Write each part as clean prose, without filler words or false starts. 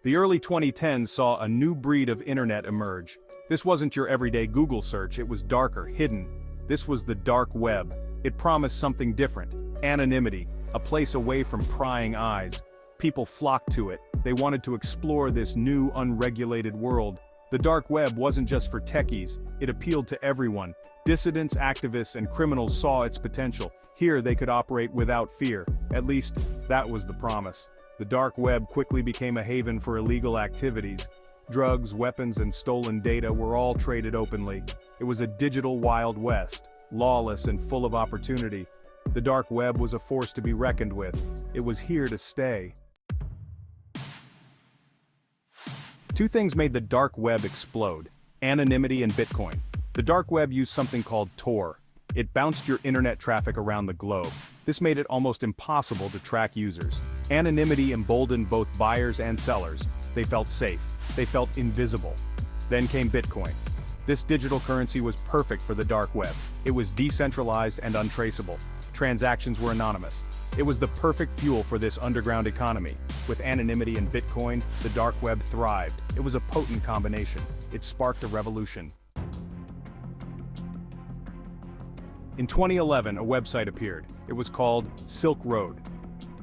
The early 2010s saw a new breed of internet emerge. This wasn't your everyday Google search, it was darker, hidden. This was the dark web. It promised something different. Anonymity, a place away from prying eyes. People flocked to it. They wanted to explore this new, unregulated world. The dark web wasn't just for techies, it appealed to everyone. Dissidents, activists, and criminals saw its potential. Here they could operate without fear. At least, that was the promise. The dark web quickly became a haven for illegal activities. Drugs, weapons, and stolen data were all traded openly. It was a digital Wild West, lawless and full of opportunity. The dark web was a force to be reckoned with. It was here to stay. Two things made the dark web explode: anonymity and Bitcoin. The dark web used something called Tor. It bounced your internet traffic around the globe. This made it almost impossible to track users. Anonymity emboldened both buyers and sellers. They felt safe. They felt invisible. Then came Bitcoin. This digital currency was perfect for the dark web. It was decentralized and untraceable. Transactions were anonymous. It was the perfect fuel for this underground economy. With anonymity and Bitcoin, the dark web thrived. It was a potent combination. It sparked a revolution. In 2011, a website appeared. It was called Silk Road.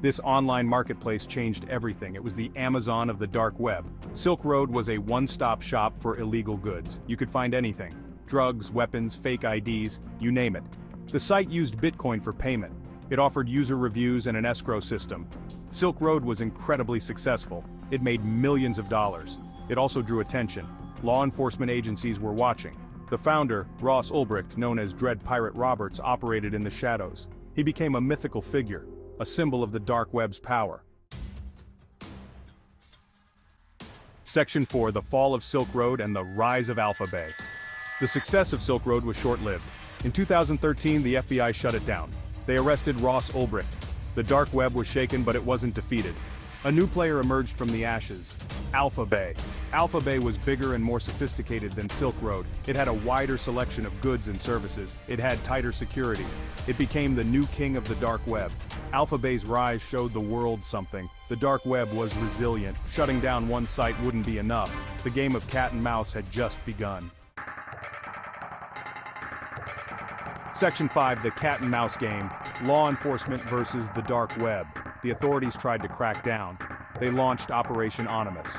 This online marketplace changed everything. It was the Amazon of the dark web. Silk Road was a one-stop shop for illegal goods. You could find anything: drugs, weapons, fake IDs, you name it. The site used Bitcoin for payment. It offered user reviews and an escrow system. Silk Road was incredibly successful. It made millions of dollars. It also drew attention. Law enforcement agencies were watching. The founder, Ross Ulbricht, known as Dread Pirate Roberts, operated in the shadows. He became a mythical figure, a symbol of the dark web's power. Section 4: The Fall of Silk Road and the Rise of AlphaBay. The success of Silk Road was short-lived. In 2013, the FBI shut it down. They arrested Ross Ulbricht. The dark web was shaken, but it wasn't defeated. A new player emerged from the ashes: AlphaBay. AlphaBay was bigger and more sophisticated than Silk Road. It had a wider selection of goods and services. It had tighter security. It became the new king of the dark web. AlphaBay's rise showed the world something. The dark web was resilient. Shutting down one site wouldn't be enough. The game of cat and mouse had just begun. Section 5: The Cat and Mouse Game. Law enforcement versus the dark web. The authorities tried to crack down. They launched Operation Onimus.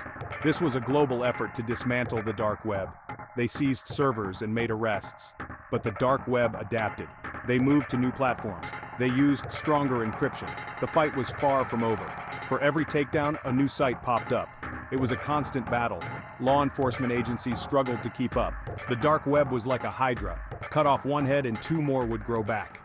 This was a global effort to dismantle the dark web. They seized servers and made arrests. But the dark web adapted. They moved to new platforms. They used stronger encryption. The fight was far from over. For every takedown, a new site popped up. It was a constant battle. Law enforcement agencies struggled to keep up. The dark web was like a hydra. Cut off one head and two more would grow back.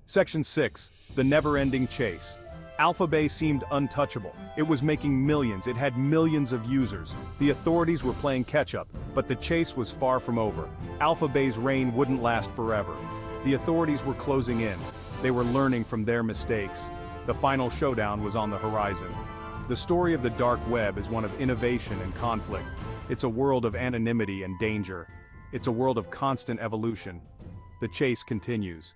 Section 6: The Never-Ending Chase. AlphaBay seemed untouchable. It was making millions. It had millions of users. The authorities were playing catch-up, but the chase was far from over. AlphaBay's reign wouldn't last forever. The authorities were closing in. They were learning from their mistakes. The final showdown was on the horizon. The story of the dark web is one of innovation and conflict. It's a world of anonymity and danger. It's a world of constant evolution. The chase continues.